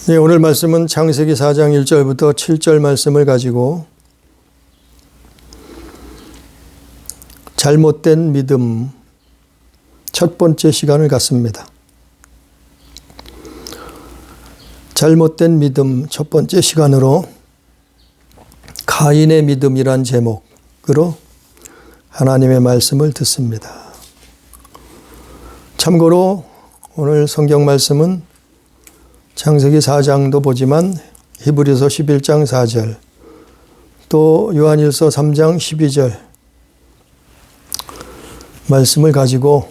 네, 오늘 말씀은 창세기 4장 1절부터 7절 말씀을 가지고 잘못된 믿음 첫 번째 시간을 갖습니다. 잘못된 믿음 첫 번째 시간으로 가인의 믿음이란 제목으로 하나님의 말씀을 듣습니다. 참고로 오늘 성경 말씀은 창세기 4장도 보지만 히브리서 11장 4절 또 요한일서 3장 12절 말씀을 가지고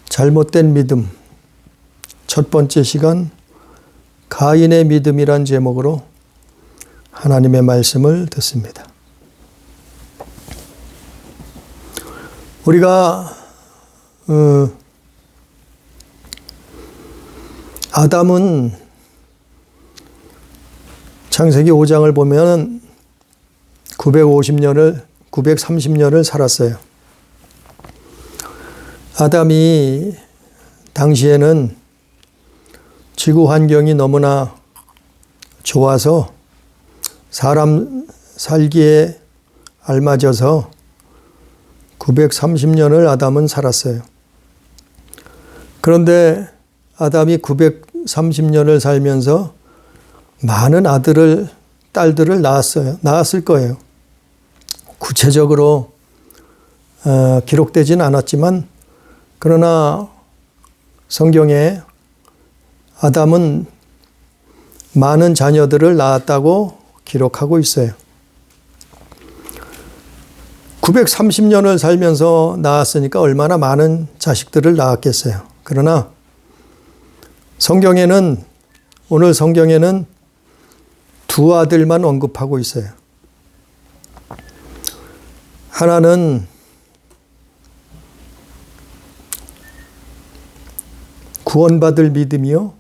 잘못된 믿음 첫 번째 시간 가인의 믿음이란 제목으로 하나님의 말씀을 듣습니다. 우리가 아담은 창세기 5장을 보면 930년을 살았어요. 아담이 당시에는 지구 환경이 너무나 좋아서 사람 살기에 알맞아서 930년을 아담은 살았어요. 그런데 아담이 930년을 살면서 많은 딸들을 낳았을 거예요. 구체적으로 기록되진 않았지만 그러나 성경에 아담은 많은 자녀들을 낳았다고 기록하고 있어요. 930년을 살면서 낳았으니까 얼마나 많은 자식들을 낳았겠어요. 그러나 오늘 성경에는 두 아들만 언급하고 있어요. 하나는 구원받을 믿음이요,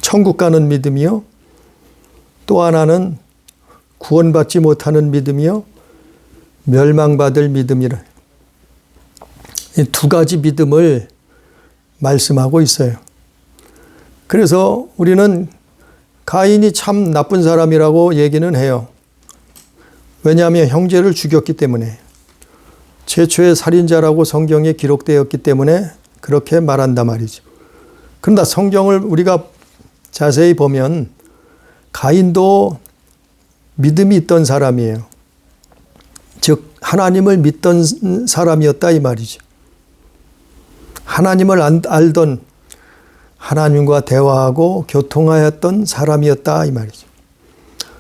천국 가는 믿음이요, 또 하나는 구원받지 못하는 믿음이요, 멸망받을 믿음이라. 이 두 가지 믿음을 말씀하고 있어요. 그래서 우리는 가인이 참 나쁜 사람이라고 얘기는 해요. 왜냐하면 형제를 죽였기 때문에, 최초의 살인자라고 성경에 기록되었기 때문에 그렇게 말한단 말이죠. 그런데 성경을 우리가 자세히 보면 가인도 믿음이 있던 사람이에요. 즉 하나님을 믿던 사람이었다 이 말이죠. 하나님을 알던, 하나님과 대화하고 교통하였던 사람이었다 이 말이죠.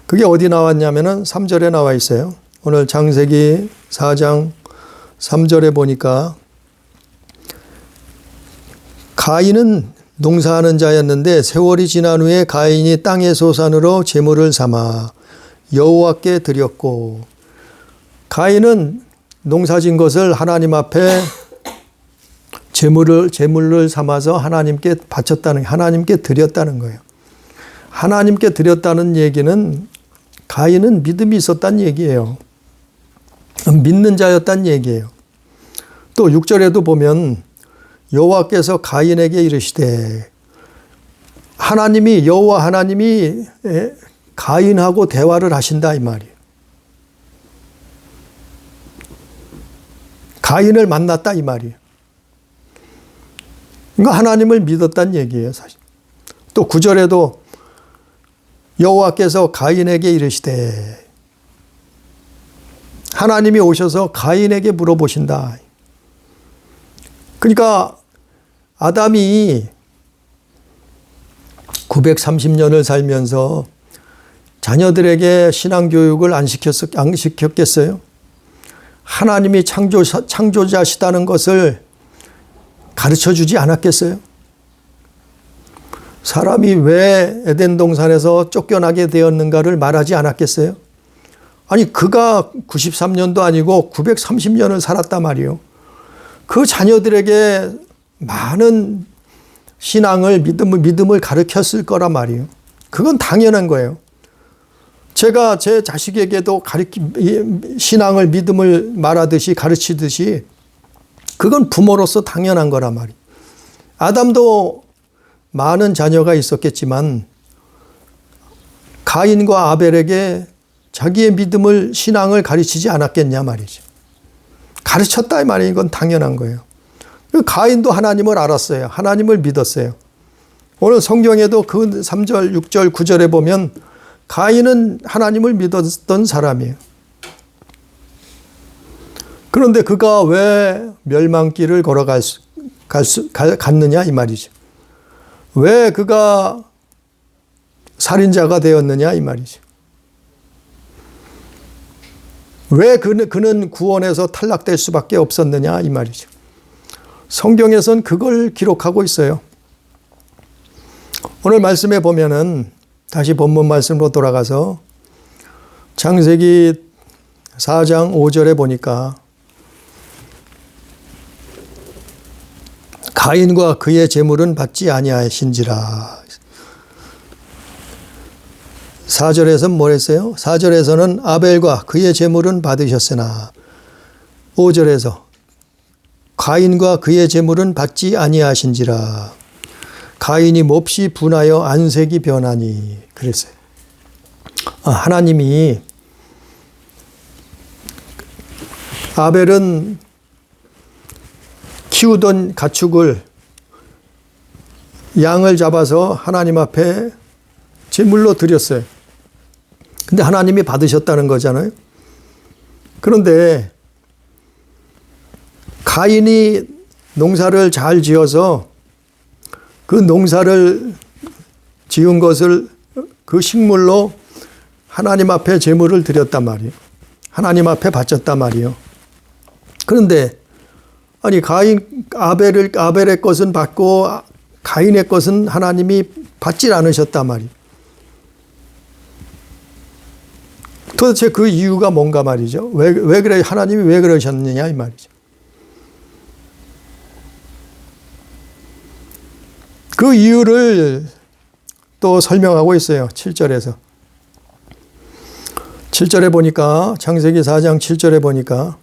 그게 어디 나왔냐면은 3절에 나와 있어요. 오늘 창세기 4장 3절에 보니까 가인은 농사하는 자였는데 세월이 지난 후에 가인이 땅의 소산으로 제물을 삼아 여호와께 드렸고, 가인은 농사진 것을 하나님 앞에 제물을 삼아서 하나님께 하나님께 드렸다는 거예요. 하나님께 드렸다는 얘기는 가인은 믿음이 있었다는 얘기예요. 믿는 자였다는 얘기예요. 또 6절에도 보면 여호와께서 가인에게 이르시되, 여호와 하나님이 가인하고 대화를 하신다 이 말이에요. 가인을 만났다 이 말이에요. 그러니까 하나님을 믿었다는 얘기예요, 사실. 또 9절에도 여호와께서 가인에게 이르시되, 하나님이 오셔서 가인에게 물어보신다. 그러니까 아담이 930년을 살면서 자녀들에게 신앙교육을 안 시켰겠어요? 하나님이 창조자시다는 것을 가르쳐주지 않았겠어요? 사람이 왜 에덴 동산에서 쫓겨나게 되었는가를 말하지 않았겠어요? 아니 그가 93년도 아니고 930년을 살았단 말이에요. 그 자녀들에게 많은 신앙을 믿음을 가르쳤을 거란 말이에요. 그건 당연한 거예요. 제가 제 자식에게도 신앙을 믿음을 말하듯이 가르치듯이 그건 부모로서 당연한 거란 말이에요. 아담도 많은 자녀가 있었겠지만 가인과 아벨에게 자기의 믿음을, 신앙을 가르치지 않았겠냐 말이죠. 가르쳤다 이 말이에요. 이건 당연한 거예요. 가인도 하나님을 알았어요. 하나님을 믿었어요. 오늘 성경에도 그 3절, 6절, 9절에 보면 가인은 하나님을 믿었던 사람이에요. 그런데 그가 왜 멸망길을 갔느냐 이 말이죠. 왜 그가 살인자가 되었느냐 이 말이죠. 왜 그는 구원에서 탈락될 수밖에 없었느냐 이 말이죠. 성경에선 그걸 기록하고 있어요. 오늘 말씀에 보면은 다시 본문 말씀으로 돌아가서 창세기 4장 5절에 보니까 가인과 그의 재물은 받지 아니하신지라. 4절에서는 뭘 했어요? 4절에서는 아벨과 그의 재물은 받으셨으나 5절에서 가인과 그의 재물은 받지 아니하신지라. 가인이 몹시 분하여 안색이 변하니 그랬어요. 하나님이 아벨은 키우던 가축을 양을 잡아서 하나님 앞에 제물로 드렸어요. 근데 하나님이 받으셨다는 거잖아요. 그런데 가인이 농사를 잘 지어서 그 농사를 지은 것을 그 식물로 하나님 앞에 제물을 드렸단 말이에요. 하나님 앞에 바쳤단 말이에요. 그런데 아니 아벨의 것은 받고 가인의 것은 하나님이 받질 않으셨단 말이에요. 도대체 그 이유가 뭔가 말이죠. 왜 그래? 하나님이 왜 그러셨느냐 이 말이죠. 그 이유를 또 설명하고 있어요. 7절에서. 7절에 보니까 창세기 4장 7절에 보니까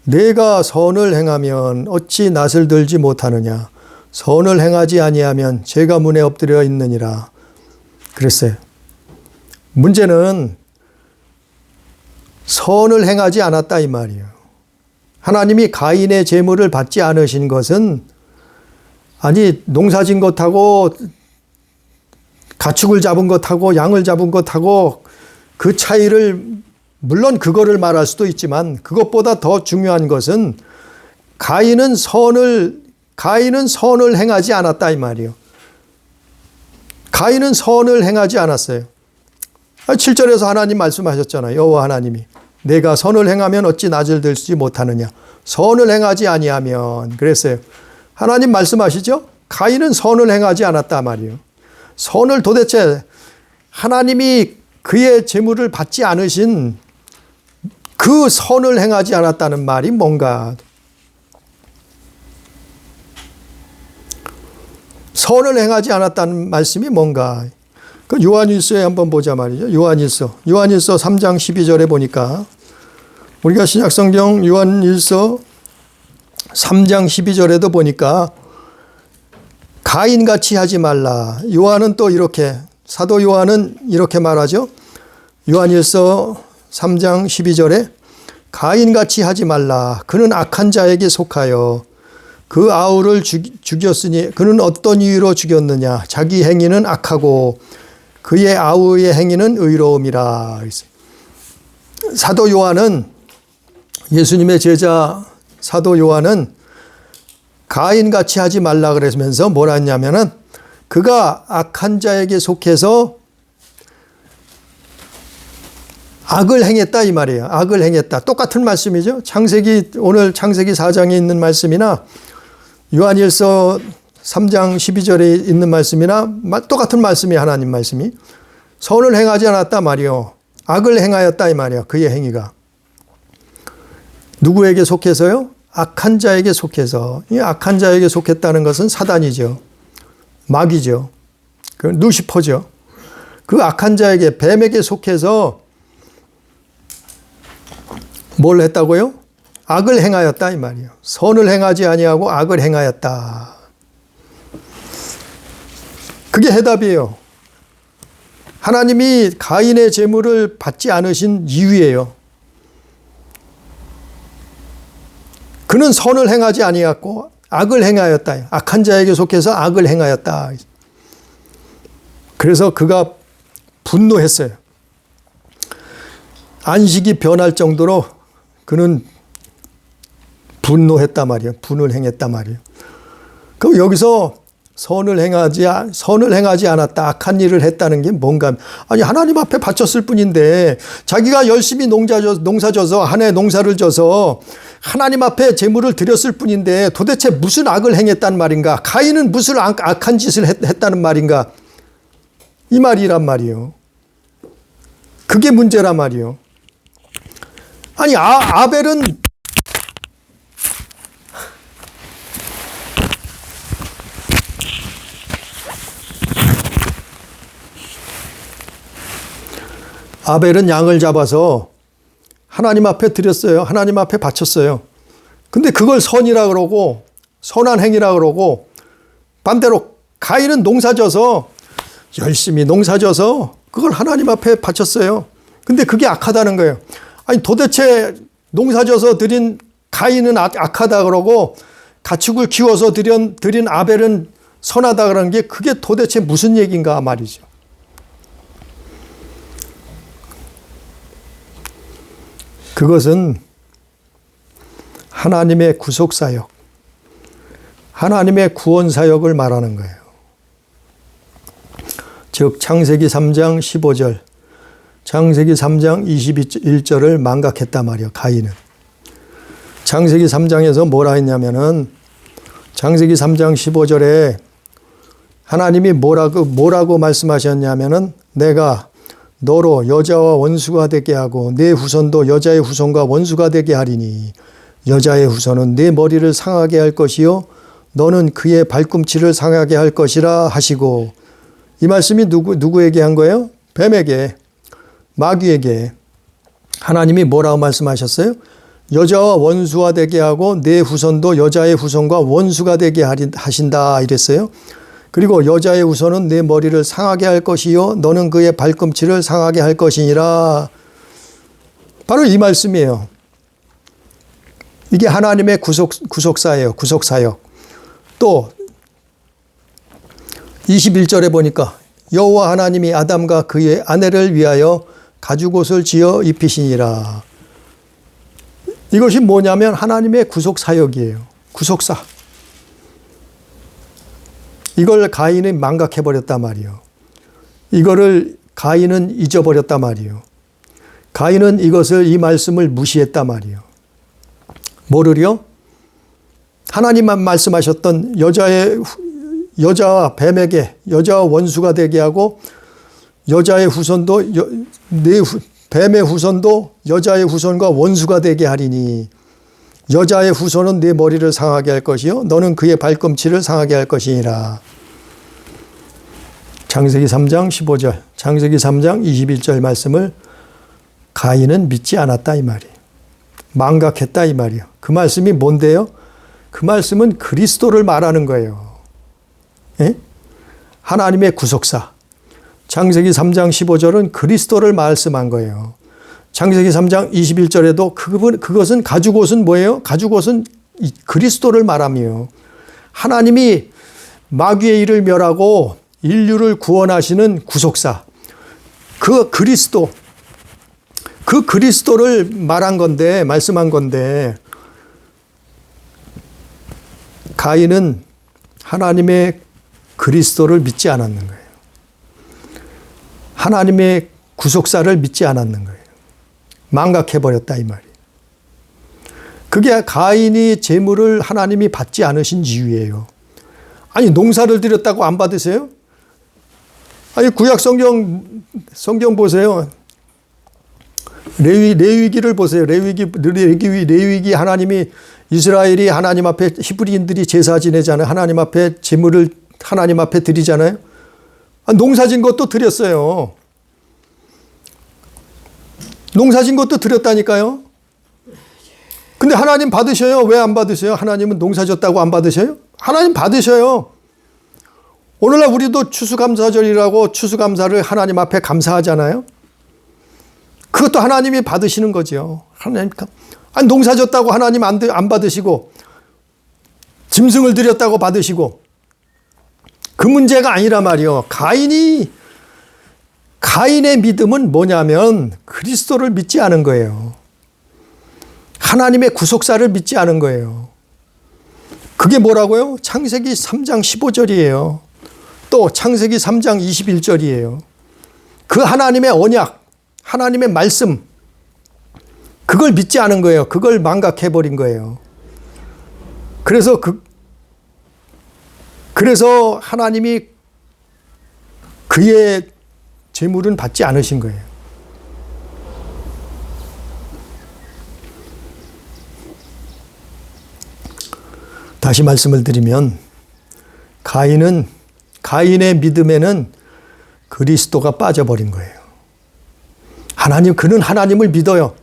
내가 선을 행하면 어찌 낯을 들지 못하느냐. 선을 행하지 아니하면 죄가 문에 엎드려 있느니라. 그랬어요. 문제는 선을 행하지 않았다 이 말이에요. 하나님이 가인의 제물을 받지 않으신 것은 아니 농사진 것하고 가축을 잡은 것하고 양을 잡은 것하고 그 차이를 물론 그거를 말할 수도 있지만 그것보다 더 중요한 것은 가인은 선을 행하지 않았다 이 말이에요. 가인은 선을 행하지 않았어요. 7절에서 하나님 말씀하셨잖아요. 여호와 하나님이 내가 선을 행하면 어찌 낯을 들지 못하느냐. 선을 행하지 아니하면 그랬어요. 하나님 말씀하시죠? 가인은 선을 행하지 않았다 말이에요. 선을 도대체 하나님이 그의 재물을 받지 않으신 그 선을 행하지 않았다는 말이 뭔가? 선을 행하지 않았다는 말씀이 뭔가? 그 요한일서에 한번 보자 말이죠. 요한일서 3장 12절에 보니까 우리가 신약성경 요한일서 3장 12절에도 보니까 가인같이 하지 말라. 요한은 또 이렇게 사도 요한은 이렇게 말하죠. 요한일서 3장 12절에 가인같이 하지 말라. 그는 악한 자에게 속하여 그 아우를 죽였으니 그는 어떤 이유로 죽였느냐. 자기 행위는 악하고 그의 아우의 행위는 의로움이라. 사도 요한은 예수님의 제자 사도 요한은 가인같이 하지 말라 그러면서 뭐라 했냐면은 그가 악한 자에게 속해서 악을 행했다 이 말이에요. 악을 행했다. 똑같은 말씀이죠. 오늘 창세기 4장에 있는 말씀이나 요한일서 3장 12절에 있는 말씀이나 똑같은 말씀이 하나님 말씀이 선을 행하지 않았다 말이요. 악을 행하였다 이 말이에요. 그의 행위가. 누구에게 속해서요? 악한 자에게 속해서. 이 악한 자에게 속했다는 것은 사단이죠. 마귀죠. 그 루시퍼죠. 그 악한 자에게 뱀에게 속해서 뭘 했다고요? 악을 행하였다 이 말이에요. 선을 행하지 아니하고 악을 행하였다. 그게 해답이에요. 하나님이 가인의 제물을 받지 않으신 이유예요. 그는 선을 행하지 아니하였고 악을 행하였다. 악한 자에게 속해서 악을 행하였다. 그래서 그가 분노했어요. 안식이 변할 정도로 그는 분노했단 말이에요. 분을 행했단 말이에요. 그럼 여기서 선을 행하지 않았다. 악한 일을 했다는 게 뭔가. 아니, 하나님 앞에 바쳤을 뿐인데 자기가 열심히 농사 져서 한 해 농사를 져서 하나님 앞에 제물을 드렸을 뿐인데 도대체 무슨 악을 행했단 말인가? 가인은 무슨 악한 짓을 했다는 말인가? 이 말이란 말이에요. 그게 문제란 말이에요. 아니, 아벨은 양을 잡아서 하나님 앞에 드렸어요. 하나님 앞에 바쳤어요. 근데 그걸 선이라 그러고 선한 행위라 그러고 반대로 가인은 농사져서 열심히 농사져서 그걸 하나님 앞에 바쳤어요. 근데 그게 악하다는 거예요. 아니, 도대체 농사져서 드린 가인은 악하다 그러고 가축을 키워서 드린 아벨은 선하다 그러는 게 그게 도대체 무슨 얘기인가 말이죠. 그것은 하나님의 구속사역, 하나님의 구원사역을 말하는 거예요. 즉 창세기 3장 15절, 창세기 3장 21절을 망각했단 말이에요. 가인은. 창세기 3장에서 뭐라 했냐면은 창세기 3장 15절에 하나님이 뭐라고 말씀하셨냐면은 내가 너로 여자와 원수가 되게 하고 내 후손도 여자의 후손과 원수가 되게 하리니 여자의 후손은 내 머리를 상하게 할 것이요 너는 그의 발꿈치를 상하게 할 것이라 하시고, 이 말씀이 누구에게 한 거예요? 뱀에게, 마귀에게. 하나님이 뭐라고 말씀하셨어요? 여자와 원수가 되게 하고 내 후손도 여자의 후손과 원수가 되게 하신다 이랬어요. 그리고 여자의 후손은 내 머리를 상하게 할 것이요 너는 그의 발꿈치를 상하게 할 것이니라. 바로 이 말씀이에요. 이게 하나님의 구속사예요. 구속사역. 또 21절에 보니까 여호와 하나님이 아담과 그의 아내를 위하여 가죽옷을 지어 입히시니라. 이것이 뭐냐면 하나님의 구속사역이에요. 구속사. 이걸 가인은 망각해버렸단 말이에요. 이거를 가인은 잊어버렸단 말이에요. 가인은 이 말씀을 무시했단 말이에요. 뭐를요? 하나님만 말씀하셨던 여자와 뱀에게 여자와 원수가 되게 하고 여자의 후손도 뱀의 후손도 여자의 후손과 원수가 되게 하리니 여자의 후손은 네 머리를 상하게 할 것이요 너는 그의 발꿈치를 상하게 할 것이니라. 창세기 3장 15절, 창세기 3장 21절 말씀을 가인은 믿지 않았다 이 말이에요. 망각했다 이 말이에요. 그 말씀이 뭔데요? 그 말씀은 그리스도를 말하는 거예요. 예? 하나님의 구속사. 창세기 3장 15절은 그리스도를 말씀한 거예요. 창세기 3장 21절에도 그것은 가죽옷은 뭐예요? 가죽옷은 그리스도를 말하며 하나님이 마귀의 일을 멸하고 인류를 구원하시는 구속사. 그 그리스도를 말한 건데, 말씀한 건데, 가인은 하나님의 그리스도를 믿지 않았는 거예요. 하나님의 구속사를 믿지 않았는 거예요. 망각해버렸다 이 말이에요. 그게 가인이 제물을 하나님이 받지 않으신 이유예요. 아니 농사를 드렸다고 안 받으세요? 아니 구약 성경 보세요. 레위기를 보세요. 레위기 하나님이 이스라엘이 하나님 앞에 히브리인들이 제사 지내잖아요. 하나님 앞에 제물을 하나님 앞에 드리잖아요. 농사진 것도 드렸어요. 농사진 것도 드렸다니까요. 근데 하나님 받으셔요? 왜 안 받으세요? 하나님은 농사졌다고 안 받으셔요? 하나님 받으셔요. 오늘날 우리도 추수감사절이라고 추수감사를 하나님 앞에 감사하잖아요. 그것도 하나님이 받으시는 거죠. 하나님, 아니, 농사 졌다고 하나님 안 받으시고, 짐승을 드렸다고 받으시고, 그 문제가 아니라 말이요. 가인의 믿음은 뭐냐면 그리스도를 믿지 않은 거예요. 하나님의 구속사를 믿지 않은 거예요. 그게 뭐라고요? 창세기 3장 15절이에요. 또 창세기 3장 21절이에요. 그 하나님의 언약, 하나님의 말씀, 그걸 믿지 않은 거예요. 그걸 망각해버린 거예요. 그래서 하나님이 그의 재물은 받지 않으신 거예요. 다시 말씀을 드리면 가인의 믿음에는 그리스도가 빠져버린 거예요. 그는 하나님을 믿어요.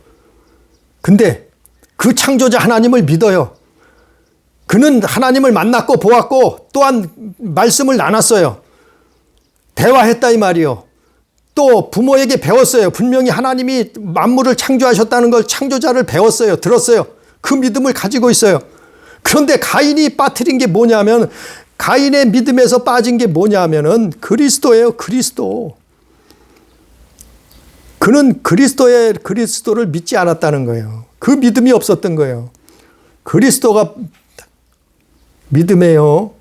근데 그 창조자 하나님을 믿어요. 그는 하나님을 만났고 보았고 또한 말씀을 나눴어요. 대화했다 이 말이요. 또 부모에게 배웠어요. 분명히 하나님이 만물을 창조하셨다는 걸 창조자를 배웠어요. 들었어요. 그 믿음을 가지고 있어요. 그런데 가인이 빠뜨린 게 뭐냐면 가인의 믿음에서 빠진 게 뭐냐면은 그리스도예요. 그리스도. 그는 그리스도를 믿지 않았다는 거예요. 그 믿음이 없었던 거예요. 그리스도가 믿음이에요.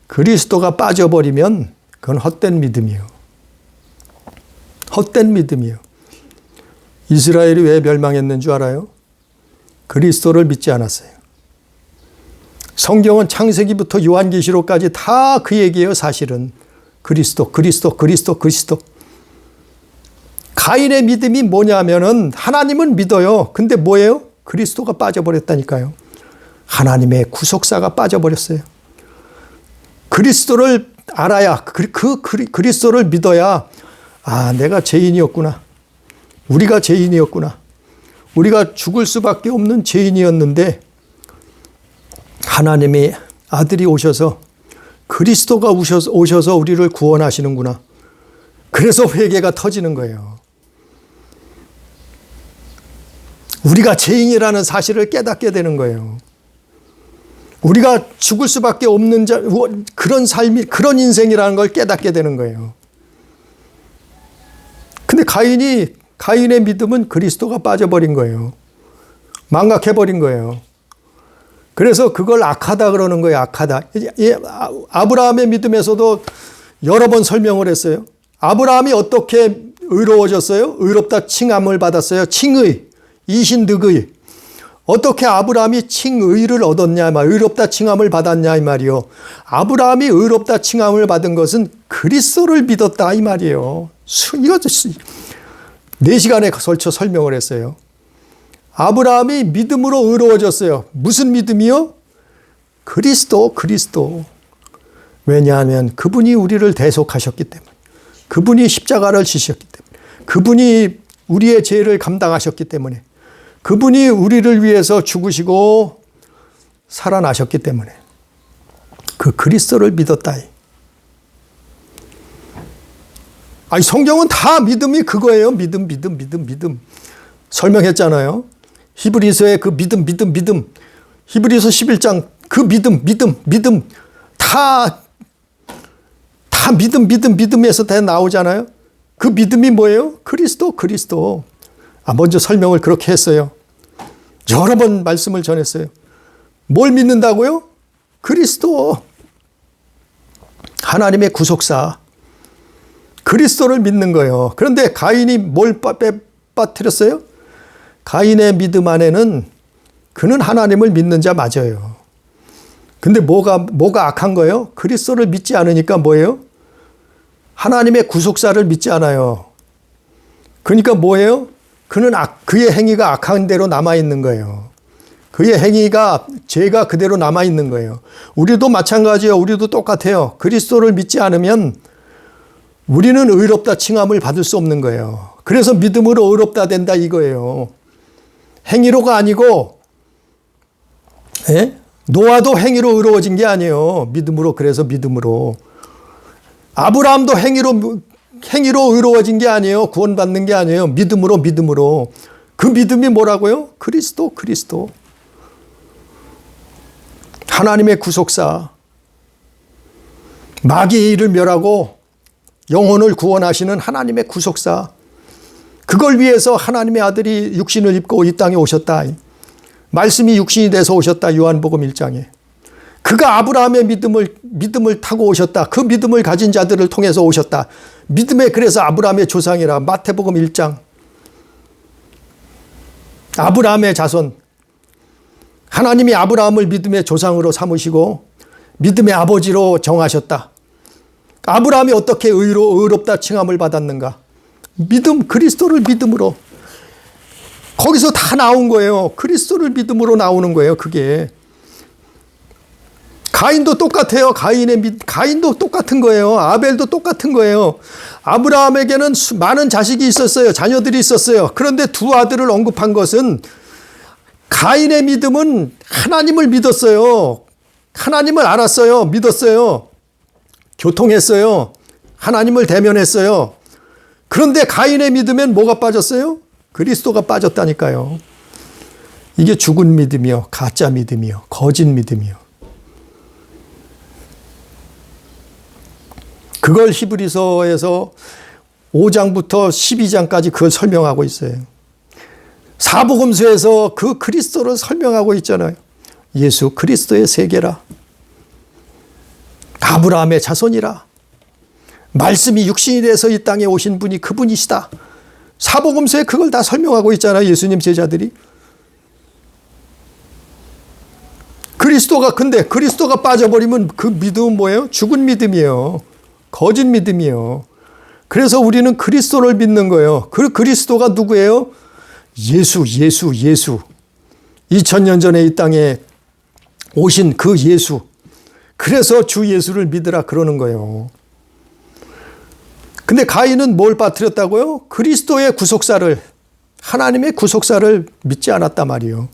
그리스도가 빠져버리면 그건 헛된 믿음이에요. 헛된 믿음이에요. 이스라엘이 왜 멸망했는 줄 알아요? 그리스도를 믿지 않았어요. 성경은 창세기부터 요한계시록까지 다 그 얘기예요. 사실은 그리스도. 가인의 믿음이 뭐냐면은 하나님은 믿어요. 근데 뭐예요? 그리스도가 빠져버렸다니까요. 하나님의 구속사가 빠져버렸어요. 그리스도를 알아야, 그리스도를 믿어야, 내가 죄인이었구나. 우리가 죄인이었구나. 우리가 죽을 수밖에 없는 죄인이었는데 하나님의 아들이 오셔서 그리스도가 오셔서 우리를 구원하시는구나. 그래서 회개가 터지는 거예요. 우리가 죄인이라는 사실을 깨닫게 되는 거예요. 우리가 죽을 수밖에 없는 그런 삶이, 그런 인생이라는 걸 깨닫게 되는 거예요. 근데 가인의 믿음은 그리스도가 빠져버린 거예요. 망각해버린 거예요. 그래서 그걸 악하다 그러는 거예요. 악하다. 아브라함의 믿음에서도 여러 번 설명을 했어요. 아브라함이 어떻게 의로워졌어요? 의롭다 칭함을 받았어요. 칭의, 이신득의. 어떻게 아브라함이 칭의를 얻었냐, 의롭다 칭함을 받았냐 이 말이요. 아브라함이 의롭다 칭함을 받은 것은 그리스도를 믿었다 이 말이에요. 이거 4시간에 걸쳐 설명을 했어요. 아브라함이 믿음으로 의로워졌어요. 무슨 믿음이요? 그리스도. 왜냐하면 그분이 우리를 대속하셨기 때문에, 그분이 십자가를 지셨기 때문에, 그분이 우리의 죄를 감당하셨기 때문에, 그분이 우리를 위해서 죽으시고 살아나셨기 때문에 그 그리스도를 믿었다. 성경은 다 믿음이 그거예요. 믿음. 설명했잖아요. 히브리서의 그 믿음. 히브리서 11장 그 믿음. 다 믿음에서 다 나오잖아요. 그 믿음이 뭐예요? 그리스도. 먼저 설명을 그렇게 했어요. 여러 번 말씀을 전했어요. 뭘 믿는다고요? 그리스도. 하나님의 구속사. 그리스도를 믿는 거예요. 그런데 가인이 뭘 빠뜨렸어요? 가인의 믿음 안에는 그는 하나님을 믿는 자 맞아요. 근데 뭐가 악한 거예요? 그리스도를 믿지 않으니까 뭐예요? 하나님의 구속사를 믿지 않아요. 그러니까 뭐예요? 그의 행위가 악한 대로 남아있는 거예요. 그의 행위가, 죄가 그대로 남아있는 거예요. 우리도 마찬가지예요. 우리도 똑같아요. 그리스도를 믿지 않으면 우리는 의롭다 칭함을 받을 수 없는 거예요. 그래서 믿음으로 의롭다 된다 이거예요. 행위로가 아니고, 노아도 행위로 의로워진 게 아니에요. 믿음으로. 그래서 믿음으로. 아브라함도 행위로 의로워진 게 아니에요. 구원받는 게 아니에요. 믿음으로. 그 믿음이 뭐라고요? 그리스도. 하나님의 구속사. 마귀의 일을 멸하고 영혼을 구원하시는 하나님의 구속사. 그걸 위해서 하나님의 아들이 육신을 입고 이 땅에 오셨다. 말씀이 육신이 돼서 오셨다. 요한복음 1장에. 그가 아브라함의 믿음을 타고 오셨다. 그 믿음을 가진 자들을 통해서 오셨다. 믿음에 그래서 아브라함의 조상이라. 마태복음 1장. 아브라함의 자손. 하나님이 아브라함을 믿음의 조상으로 삼으시고 믿음의 아버지로 정하셨다. 아브라함이 어떻게 의롭다 칭함을 받았는가? 믿음, 그리스도를 믿음으로. 거기서 다 나온 거예요. 그리스도를 믿음으로 나오는 거예요. 그게. 가인도 똑같아요. 가인도 똑같은 거예요. 아벨도 똑같은 거예요. 아브라함에게는 많은 자식이 있었어요. 자녀들이 있었어요. 그런데 두 아들을 언급한 것은 가인의 믿음은 하나님을 믿었어요. 하나님을 알았어요. 믿었어요. 교통했어요. 하나님을 대면했어요. 그런데 가인의 믿음엔 뭐가 빠졌어요? 그리스도가 빠졌다니까요. 이게 죽은 믿음이요. 가짜 믿음이요. 거짓 믿음이요. 그걸 히브리서에서 5장부터 12장까지 그걸 설명하고 있어요. 사복음서에서 그 그리스도를 설명하고 있잖아요. 예수 그리스도의 세계라. 아브라함의 자손이라. 말씀이 육신이 돼서 이 땅에 오신 분이 그분이시다. 사복음서에 그걸 다 설명하고 있잖아요. 예수님 제자들이. 근데 그리스도가 빠져버리면 그 믿음은 뭐예요? 죽은 믿음이에요. 거짓 믿음이에요. 그래서 우리는 그리스도를 믿는 거예요. 그 그리스도가 누구예요? 예수. 2000년 전에 이 땅에 오신 그 예수. 그래서 주 예수를 믿으라 그러는 거예요. 근데 가인은 뭘 빠뜨렸다고요? 그리스도의 구속사를, 하나님의 구속사를 믿지 않았단 말이에요.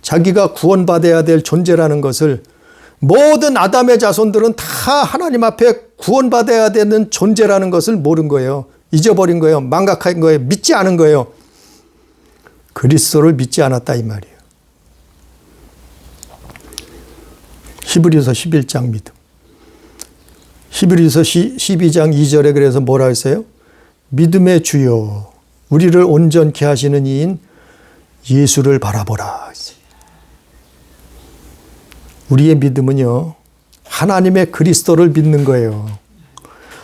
자기가 구원받아야 될 존재라는 것을, 모든 아담의 자손들은 다 하나님 앞에 구원받아야 되는 존재라는 것을 모른 거예요. 잊어버린 거예요. 망각한 거예요. 믿지 않은 거예요. 그리스도를 믿지 않았다 이 말이에요. 히브리서 11장 믿음. 히브리서 12장 2절에 그래서 뭐라 했어요? 믿음의 주요 우리를 온전케 하시는 이인 예수를 바라보라. 우리의 믿음은요, 하나님의 그리스도를 믿는 거예요.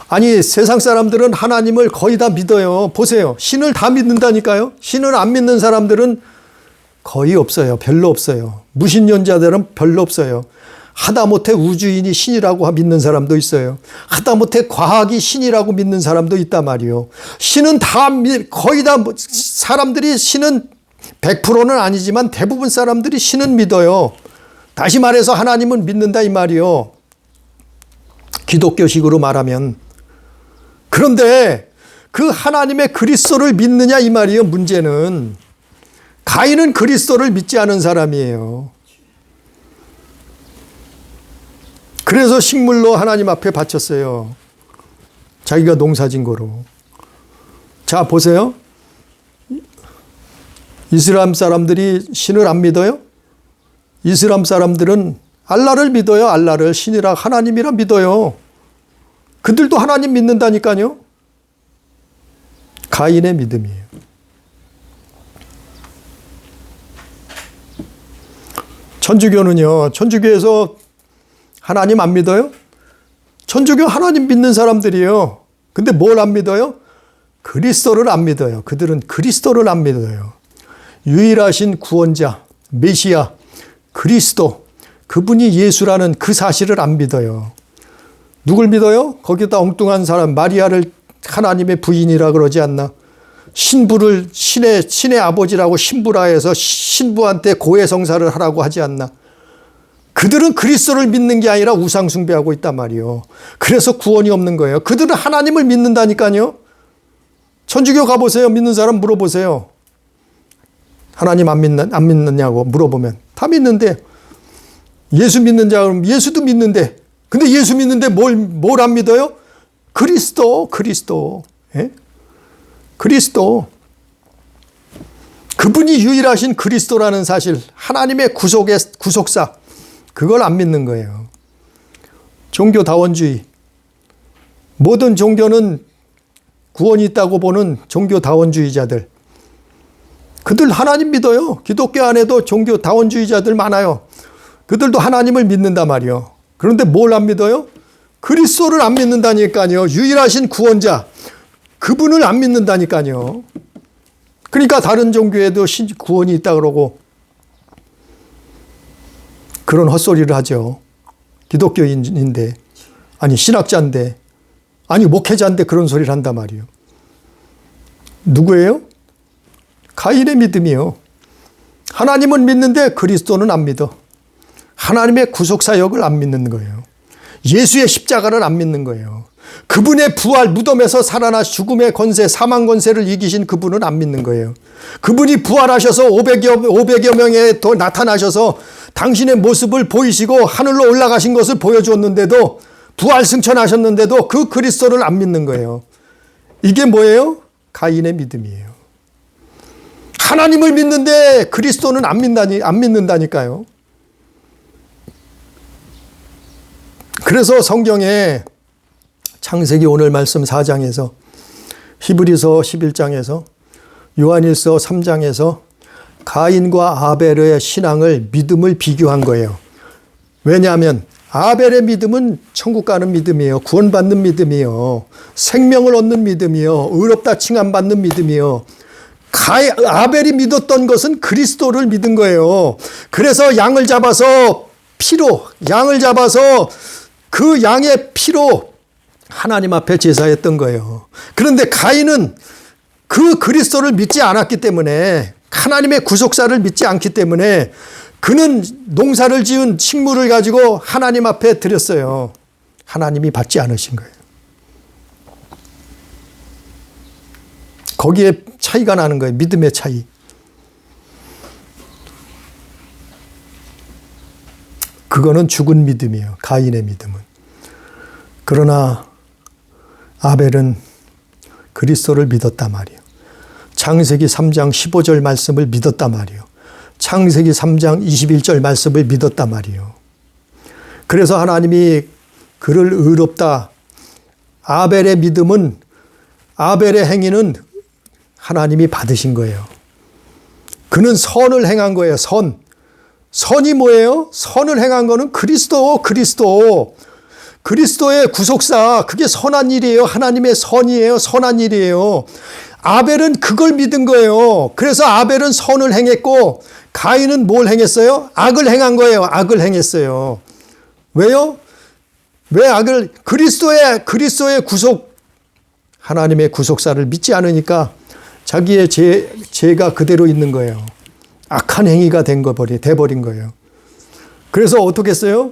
아니, 세상 사람들은 하나님을 거의 다 믿어요. 보세요. 신을 다 믿는다니까요. 신을 안 믿는 사람들은 거의 없어요. 별로 없어요. 무신론자들은 별로 없어요. 하다못해 우주인이 신이라고 믿는 사람도 있어요. 하다못해 과학이 신이라고 믿는 사람도 있단 말이에요. 신은 거의 다 사람들이 신은 100%는 아니지만 대부분 사람들이 신은 믿어요. 다시 말해서 하나님은 믿는다 이 말이요. 기독교식으로 말하면. 그런데 그 하나님의 그리스도를 믿느냐 이 말이에요. 문제는. 가인은 그리스도를 믿지 않은 사람이에요. 그래서 식물로 하나님 앞에 바쳤어요. 자기가 농사진 거로. 자, 보세요. 이슬람 사람들이 신을 안 믿어요? 이슬람 사람들은 알라를 믿어요. 알라를 신이라 하나님이라 믿어요. 그들도 하나님 믿는다니까요. 가인의 믿음이에요. 천주교는요. 천주교에서 하나님 안 믿어요? 천주교 하나님 믿는 사람들이에요. 근데 뭘 안 믿어요? 그리스도를 안 믿어요. 그들은 그리스도를 안 믿어요. 유일하신 구원자, 메시아, 그리스도, 그분이 예수라는 그 사실을 안 믿어요. 누굴 믿어요? 거기다 엉뚱한 사람, 마리아를 하나님의 부인이라 그러지 않나? 신부를 신의 아버지라고 신부라 해서 신부한테 고해성사를 하라고 하지 않나? 그들은 그리스도를 믿는 게 아니라 우상 숭배하고 있단 말이에요. 그래서 구원이 없는 거예요. 그들은 하나님을 믿는다니까요. 천주교 가보세요. 믿는 사람 물어보세요. 하나님 안 믿느냐고 물어보면 다 믿는데, 예수 믿는 자 그러면 예수도 믿는데, 근데 예수 믿는데 뭘 안 믿어요? 그리스도. 예? 그리스도. 그분이 유일하신 그리스도라는 사실, 하나님의 구속사, 그걸 안 믿는 거예요. 종교다원주의. 모든 종교는 구원이 있다고 보는 종교다원주의자들. 그들 하나님 믿어요. 기독교 안에도 종교다원주의자들 많아요. 그들도 하나님을 믿는단 말이요. 그런데 뭘 안 믿어요? 그리스도를 안 믿는다니까요. 유일하신 구원자. 그분을 안 믿는다니까요. 그러니까 다른 종교에도 구원이 있다 그러고 그런 헛소리를 하죠. 기독교인인데, 아니 신학자인데, 아니 목회자인데 그런 소리를 한단 말이에요. 누구예요? 가인의 믿음이요. 하나님은 믿는데 그리스도는 안 믿어. 하나님의 구속사역을 안 믿는 거예요. 예수의 십자가를 안 믿는 거예요. 그분의 부활, 무덤에서 살아나 죽음의 권세, 사망 권세를 이기신 그분은 안 믿는 거예요. 그분이 부활하셔서 500여 명에 더 나타나셔서 당신의 모습을 보이시고 하늘로 올라가신 것을 보여주었는데도, 부활 승천하셨는데도 그 그리스도를 안 믿는 거예요. 이게 뭐예요? 가인의 믿음이에요. 하나님을 믿는데 그리스도는 안 믿는다니까요. 그래서 성경에 창세기 오늘 말씀 4장에서, 히브리서 11장에서, 요한일서 3장에서 가인과 아벨의 신앙을, 믿음을 비교한 거예요. 왜냐하면 아벨의 믿음은 천국 가는 믿음이에요. 구원받는 믿음이에요. 생명을 얻는 믿음이에요. 의롭다 칭함받는 믿음이에요. 아벨이 믿었던 것은 그리스도를 믿은 거예요. 그래서 양을 잡아서 그 양의 피로 하나님 앞에 제사했던 거예요. 그런데 가인은 그 그리스도를 믿지 않았기 때문에, 하나님의 구속사를 믿지 않기 때문에 그는 농사를 지은 식물을 가지고 하나님 앞에 드렸어요. 하나님이 받지 않으신 거예요. 거기에 차이가 나는 거예요. 믿음의 차이. 그거는 죽은 믿음이에요. 가인의 믿음은. 그러나 아벨은 그리스도를 믿었단 말이에요. 창세기 3장 15절 말씀을 믿었단 말이에요. 창세기 3장 21절 말씀을 믿었단 말이에요. 그래서 하나님이 그를 의롭다. 아벨의 믿음은, 아벨의 행위는 하나님이 받으신 거예요. 그는 선을 행한 거예요. 선이 뭐예요? 선을 행한 거는 그리스도의 구속사, 그게 선한 일이에요. 하나님의 선이에요. 선한 일이에요. 아벨은 그걸 믿은 거예요. 그래서 아벨은 선을 행했고 가인은 뭘 행했어요? 악을 행한 거예요. 악을 행했어요. 왜요? 왜 악을? 그리스도의 구속, 하나님의 구속사를 믿지 않으니까 자기의 죄가 그대로 있는 거예요. 악한 행위가 돼버린 거예요. 그래서 어떻게 했어요?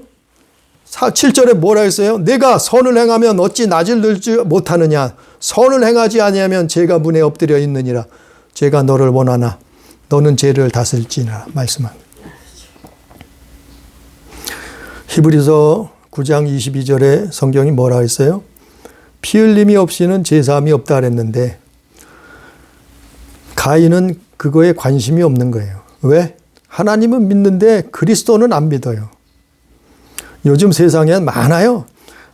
7절에 뭐라 했어요? 내가 선을 행하면 어찌 낯을 들지 못하느냐. 선을 행하지 아니하면 죄가 문에 엎드려 있느니라. 죄가 너를 원하나 너는 죄를 다스릴지니라 말씀합니다. 히브리서 9장 22절에 성경이 뭐라 했어요? 피 흘림이 없이는 죄사함이 없다 그랬는데 가인은 그거에 관심이 없는 거예요. 왜? 하나님은 믿는데 그리스도는 안 믿어요. 요즘 세상에 많아요.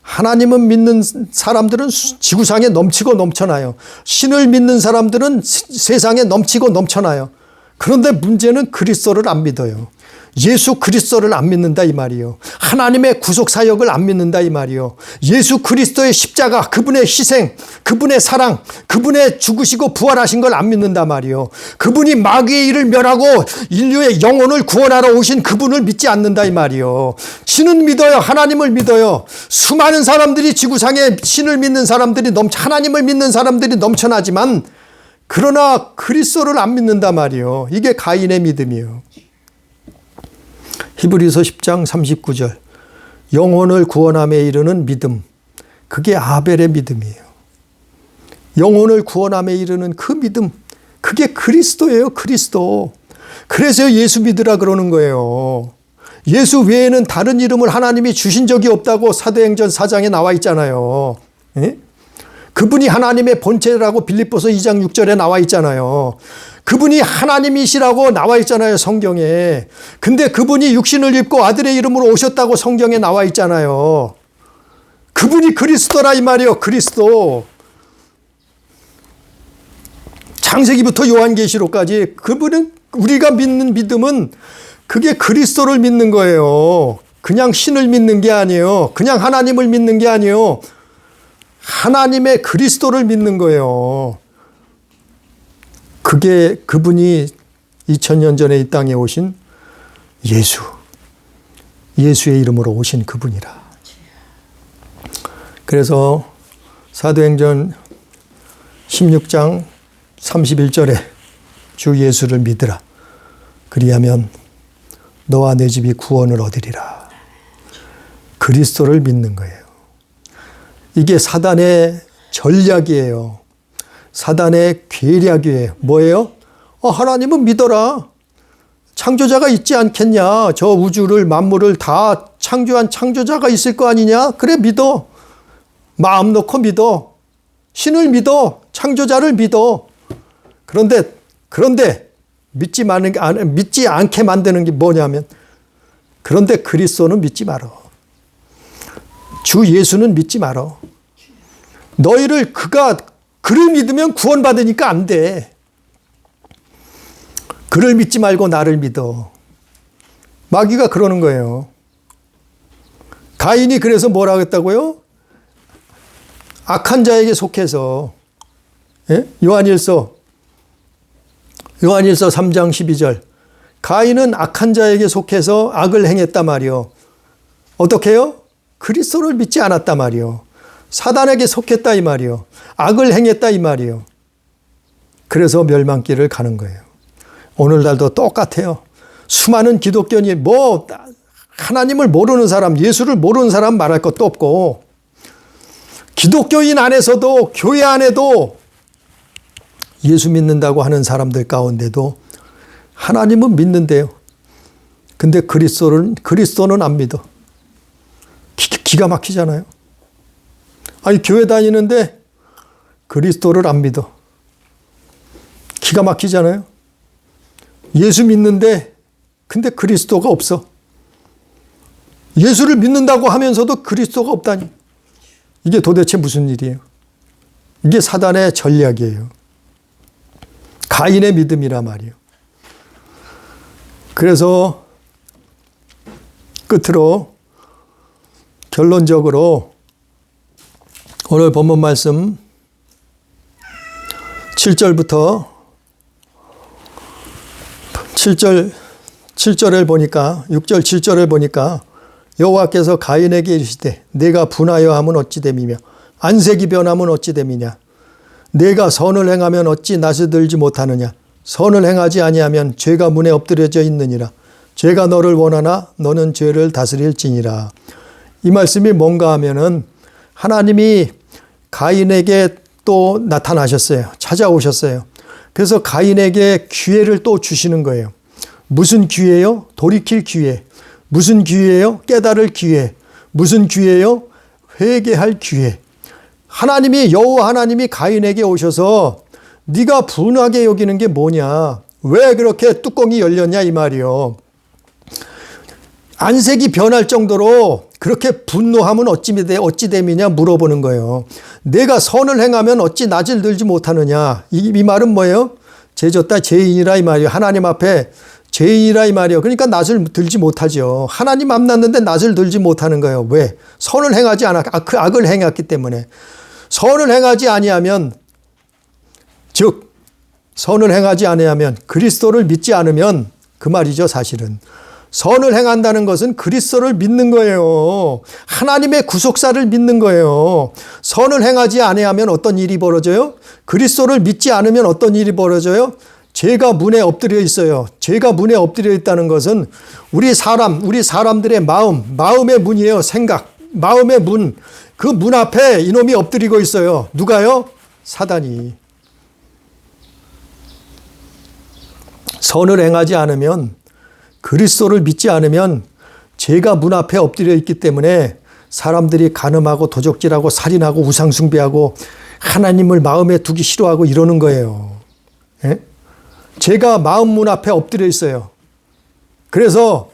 하나님은 믿는 사람들은 지구상에 넘치고 넘쳐나요. 신을 믿는 사람들은 세상에 넘치고 넘쳐나요. 그런데 문제는 그리스도를 안 믿어요. 예수 그리스도를 안 믿는다 이 말이요. 하나님의 구속사역을 안 믿는다 이 말이요. 예수 그리스도의 십자가, 그분의 희생, 그분의 사랑, 그분의 죽으시고 부활하신 걸 안 믿는다 말이요. 그분이 마귀의 일을 멸하고 인류의 영혼을 구원하러 오신 그분을 믿지 않는다 이 말이요. 신은 믿어요. 하나님을 믿어요. 수많은 사람들이 지구상에 신을 믿는 사람들이 하나님을 믿는 사람들이 넘쳐나지만 그러나 그리스도를 안 믿는다 말이요. 이게 가인의 믿음이에요. 히브리서 10장 39절 영혼을 구원함에 이르는 믿음, 그게 아벨의 믿음이에요. 영혼을 구원함에 이르는 그 믿음, 그게 그리스도예요. 그리스도. 그래서 예수 믿으라 그러는 거예요. 예수 외에는 다른 이름을 하나님이 주신 적이 없다고 사도행전 4장에 나와 있잖아요. 예? 그분이 하나님의 본체라고 빌립보서 2장 6절에 나와 있잖아요. 그분이 하나님이시라고 나와 있잖아요, 성경에. 근데 그분이 육신을 입고 아들의 이름으로 오셨다고 성경에 나와 있잖아요. 그분이 그리스도라 이 말이요, 그리스도. 창세기부터 요한계시록까지 그분은, 우리가 믿는 믿음은 그게 그리스도를 믿는 거예요. 그냥 신을 믿는 게 아니에요. 그냥 하나님을 믿는 게 아니에요. 하나님의 그리스도를 믿는 거예요. 그게 그분이 2000년 전에 이 땅에 오신 예수. 예수의 이름으로 오신 그분이라. 그래서 사도행전 16장 31절에 주 예수를 믿으라. 그리하면 너와 내 집이 구원을 얻으리라. 그리스도를 믿는 거예요. 이게 사단의 전략이에요. 사단의 계략이에요. 뭐예요? 하나님은 믿어라. 창조자가 있지 않겠냐. 저 우주를 만물을 다 창조한 창조자가 있을 거 아니냐. 그래 믿어. 마음 놓고 믿어. 신을 믿어. 창조자를 믿어. 그런데 믿지 않게 만드는 게 뭐냐면, 그런데 그리스도는 믿지 말어. 주 예수는 믿지 말어. 너희를 그를 믿으면 구원받으니까 안 돼. 그를 믿지 말고 나를 믿어. 마귀가 그러는 거예요. 가인이 그래서 뭐라고 했다고요? 악한 자에게 속해서, 예? 요한일서 3장 12절. 가인은 악한 자에게 속해서 악을 행했단 말이요. 어떻게 해요? 그리스도를 믿지 않았단 말이요. 사단에게 속했다 이 말이요. 악을 행했다 이 말이요. 그래서 멸망길을 가는 거예요. 오늘날도 똑같아요. 수많은 기독교인이 하나님을 모르는 사람, 예수를 모르는 사람 말할 것도 없고, 기독교인 안에서도, 교회 안에도 예수 믿는다고 하는 사람들 가운데도 하나님은 믿는데요. 근데 그리스도는 안 믿어. 기가 막히잖아요. 아니, 교회 다니는데 그리스도를 안 믿어. 기가 막히잖아요. 예수 믿는데 근데 그리스도가 없어. 예수를 믿는다고 하면서도 그리스도가 없다니. 이게 도대체 무슨 일이에요? 이게 사단의 전략이에요. 가인의 믿음이라 말이에요. 그래서 끝으로 결론적으로 오늘 본문 말씀 7절부터 7절을 보니까 6절 7절을 보니까 여호와께서 가인에게 이르시되 내가 분하여 함은 어찌 됨이며 안색이 변함은 어찌 됨이냐. 내가 선을 행하면 어찌 낯을 들지 못하느냐. 선을 행하지 아니하면 죄가 문에 엎드려져 있느니라. 죄가 너를 원하나 너는 죄를 다스릴지니라. 이 말씀이 뭔가 하면은 하나님이 가인에게 또 나타나셨어요. 찾아오셨어요. 그래서 가인에게 기회를 또 주시는 거예요. 무슨 기회요? 돌이킬 기회. 무슨 기회예요? 깨달을 기회. 무슨 기회요? 회개할 기회. 여호와 하나님이 가인에게 오셔서 네가 분하게 여기는 게 뭐냐? 왜 그렇게 뚜껑이 열렸냐 이 말이요. 안색이 변할 정도로 그렇게 분노하면 어찌 됨이냐 물어보는 거예요. 내가 선을 행하면 어찌 낯을 들지 못하느냐. 이 말은 뭐예요? 죄졌다 죄인이라 이 말이에요. 하나님 앞에 죄인이라 이 말이에요. 그러니까 낯을 들지 못하죠. 하나님 만났는데 낯을 들지 못하는 거예요. 왜? 선을 행하지 않아. 그 악을 행했기 때문에. 선을 행하지 아니하면, 즉 선을 행하지 아니하면, 그리스도를 믿지 않으면 그 말이죠. 사실은 선을 행한다는 것은 그리스도를 믿는 거예요. 하나님의 구속사를 믿는 거예요. 선을 행하지 아니하면 어떤 일이 벌어져요? 그리스도를 믿지 않으면 어떤 일이 벌어져요? 죄가 문에 엎드려 있어요. 죄가 문에 엎드려 있다는 것은 우리 사람들의 마음의 문이에요. 생각, 마음의 문. 그 문 앞에 이놈이 엎드리고 있어요. 누가요? 사단이. 선을 행하지 않으면, 그리스도를 믿지 않으면 죄가 문 앞에 엎드려 있기 때문에 사람들이 간음하고 도적질하고 살인하고 우상숭배하고 하나님을 마음에 두기 싫어하고 이러는 거예요. 예? 제가 마음 문 앞에 엎드려 있어요. 그래서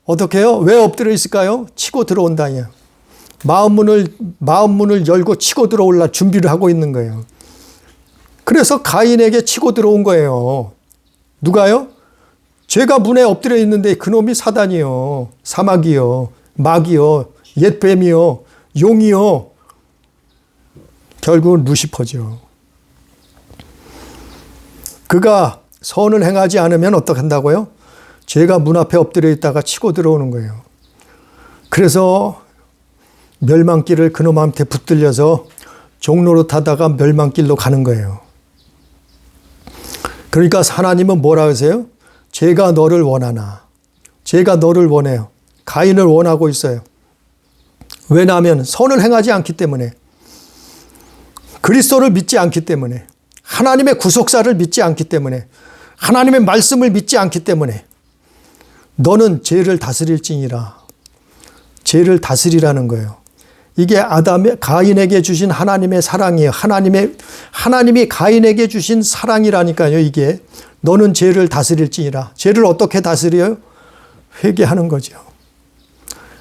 어떻게 해요? 왜 엎드려 있을까요? 치고 들어온다니요. 마음 문을 열고 치고 들어올라 준비를 하고 있는 거예요. 그래서 가인에게 치고 들어온 거예요. 누가요? 제가 문에 엎드려 있는데 그놈이 사단이요, 사마귀요, 마귀요, 옛뱀이요, 용이요. 결국은 루시퍼죠. 그가 선을 행하지 않으면 어떻게 한다고요? 제가 문 앞에 엎드려 있다가 치고 들어오는 거예요. 그래서 멸망길을 그놈한테 붙들려서 종로로 타다가 멸망길로 가는 거예요. 그러니까 하나님은 뭐라 하세요? 제가 너를 원하나. 제가 너를 원해요. 가인을 원하고 있어요. 왜냐하면 선을 행하지 않기 때문에, 그리스도를 믿지 않기 때문에, 하나님의 구속사를 믿지 않기 때문에, 하나님의 말씀을 믿지 않기 때문에 너는 죄를 다스릴지니라. 죄를 다스리라는 거예요. 이게 가인에게 주신 하나님의 사랑이에요. 하나님이 가인에게 주신 사랑이라니까요. 이게 너는 죄를 다스릴지니라. 죄를 어떻게 다스려요? 회개하는 거죠.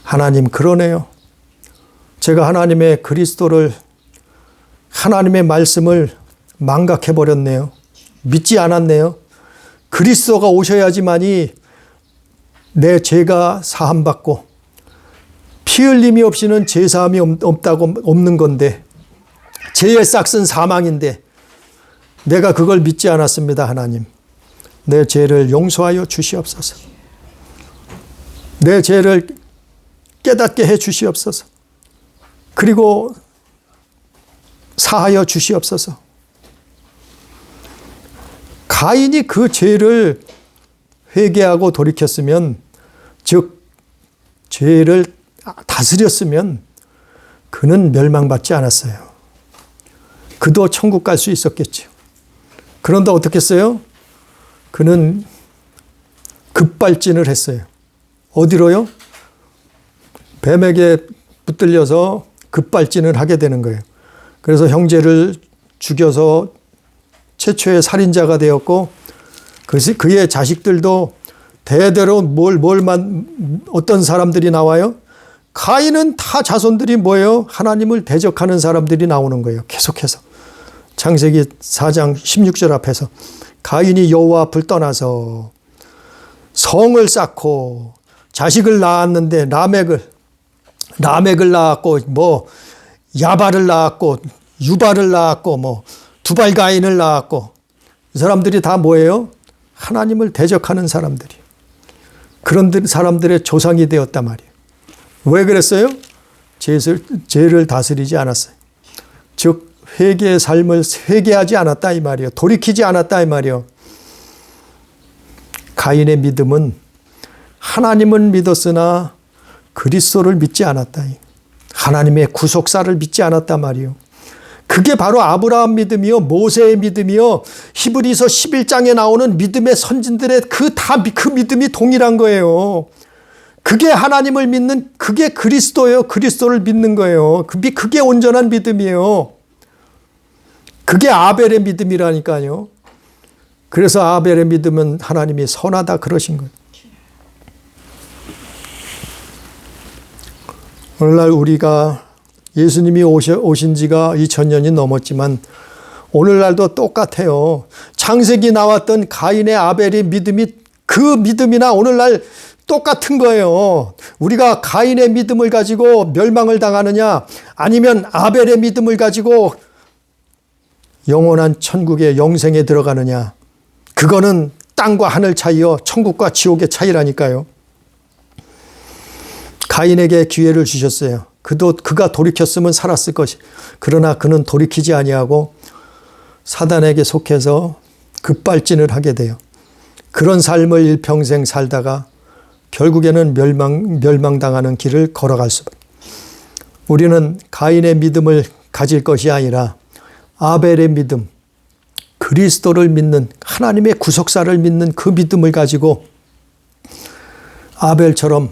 하나님 그러네요. 제가 하나님의 그리스도를, 하나님의 말씀을 망각해버렸네요. 믿지 않았네요. 그리스도가 오셔야지만이 내 죄가 사함받고 피 흘림이 없이는 죄사함이 없는 건데, 죄의 싹은 사망인데 내가 그걸 믿지 않았습니다. 하나님, 내 죄를 용서하여 주시옵소서. 내 죄를 깨닫게 해 주시옵소서. 그리고 사하여 주시옵소서. 가인이 그 죄를 회개하고 돌이켰으면, 즉 죄를 다스렸으면 그는 멸망받지 않았어요. 그도 천국 갈 수 있었겠죠. 그런데 어떻게 했어요? 그는 급발진을 했어요. 어디로요? 뱀에게 붙들려서 급발진을 하게 되는 거예요. 그래서 형제를 죽여서 최초의 살인자가 되었고, 그의 자식들도 대대로 어떤 사람들이 나와요? 가인은 다 자손들이 뭐예요? 하나님을 대적하는 사람들이 나오는 거예요. 계속해서. 창세기 4장 16절 앞에서 가인이 여호와 앞을 떠나서 성을 쌓고 자식을 낳았는데 라멕을 낳았고, 야발을 낳았고, 유발을 낳았고, 두발 가인을 낳았고, 이 사람들이 다 뭐예요? 하나님을 대적하는 사람들이. 그런 사람들의 조상이 되었단 말이에요. 왜 그랬어요? 죄를 다스리지 않았어요. 즉 회개의 삶을 회개하지 않았다 이 말이에요. 돌이키지 않았다 이 말이에요. 가인의 믿음은 하나님은 믿었으나 그리스도를 믿지 않았다. 하나님의 구속사를 믿지 않았단 말이에요. 그게 바로 아브라함 믿음이요, 모세의 믿음이요, 히브리서 11장에 나오는 믿음의 선진들의 그 믿음이 동일한 거예요. 그게 하나님을 믿는, 그게 그리스도예요. 그리스도를 믿는 거예요. 그게 온전한 믿음이에요. 그게 아벨의 믿음이라니까요. 그래서 아벨의 믿음은 하나님이 선하다 그러신 거예요. 오늘날 우리가 예수님이 오신 지가 2000년이 넘었지만 오늘날도 똑같아요. 창세기 나왔던 가인의 아벨의 믿음이, 그 믿음이나 오늘날 똑같은 거예요. 우리가 가인의 믿음을 가지고 멸망을 당하느냐, 아니면 아벨의 믿음을 가지고 영원한 천국의 영생에 들어가느냐, 그거는 땅과 하늘 차이요, 천국과 지옥의 차이라니까요. 가인에게 기회를 주셨어요. 그가 돌이켰으면 살았을 것이. 그러나 그는 돌이키지 아니하고 사단에게 속해서 급발진을 하게 돼요. 그런 삶을 일평생 살다가 결국에는 멸망당하는 길을 걸어갈 수밖에. 우리는 가인의 믿음을 가질 것이 아니라 아벨의 믿음, 그리스도를 믿는, 하나님의 구속사를 믿는 그 믿음을 가지고 아벨처럼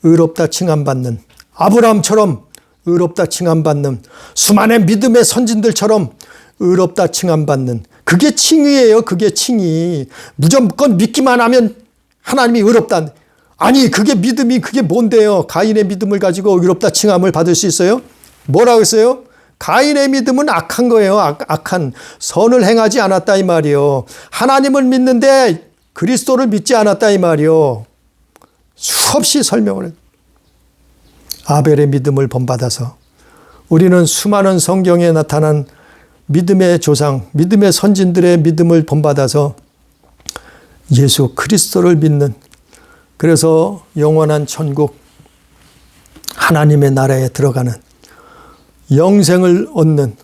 의롭다 칭함받는, 아브라함처럼 의롭다 칭함받는, 수많은 믿음의 선진들처럼 의롭다 칭함받는, 그게 칭의예요. 그게 칭의. 무조건 믿기만 하면 하나님이 의롭다. 아니, 그게 믿음이 그게 뭔데요? 가인의 믿음을 가지고 의롭다 칭함을 받을 수 있어요? 뭐라고 했어요? 가인의 믿음은 악한 거예요. 악한. 선을 행하지 않았다 이 말이요. 하나님을 믿는데 그리스도를 믿지 않았다 이 말이요. 수없이 설명을 해요. 아벨의 믿음을 본받아서 우리는 수많은 성경에 나타난 믿음의 조상, 믿음의 선진들의 믿음을 본받아서 예수 그리스도를 믿는, 그래서 영원한 천국 하나님의 나라에 들어가는, 영생을 얻는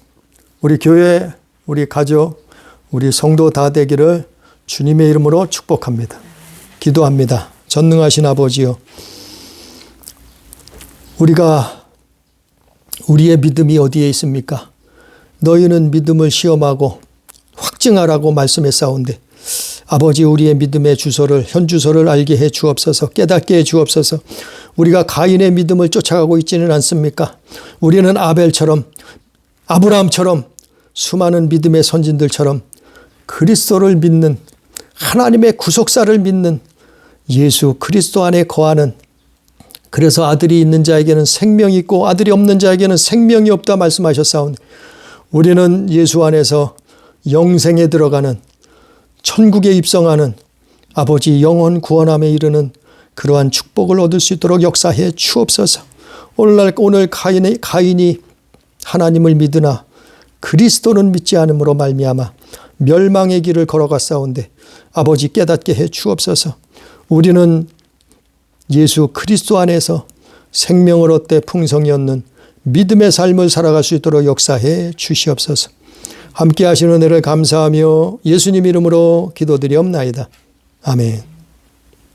우리 교회, 우리 가족, 우리 성도 다 되기를 주님의 이름으로 축복합니다. 기도합니다. 전능하신 아버지요, 우리의 믿음이 어디에 있습니까? 너희는 믿음을 시험하고 확증하라고 말씀했사온데 아버지, 우리의 믿음의 주소를, 현 주소를 알게 해 주옵소서. 깨닫게 해 주옵소서. 우리가 가인의 믿음을 쫓아가고 있지는 않습니까? 우리는 아벨처럼, 아브라함처럼, 수많은 믿음의 선진들처럼 그리스도를 믿는, 하나님의 구속사를 믿는, 예수 그리스도 안에 거하는, 그래서 아들이 있는 자에게는 생명이 있고 아들이 없는 자에게는 생명이 없다 말씀하셨사오니 우리는 예수 안에서 영생에 들어가는, 천국에 입성하는, 아버지 영원 구원함에 이르는 그러한 축복을 얻을 수 있도록 역사해 주옵소서. 오늘 가인이 하나님을 믿으나 그리스도는 믿지 않음으로 말미암아 멸망의 길을 걸어갔사온데 아버지 깨닫게 해 주옵소서. 우리는 예수 그리스도 안에서 생명을 얻되 풍성히 얻는 믿음의 삶을 살아갈 수 있도록 역사해 주시옵소서. 함께 하시는 은혜를 감사하며 예수님 이름으로 기도드리옵나이다. 아멘.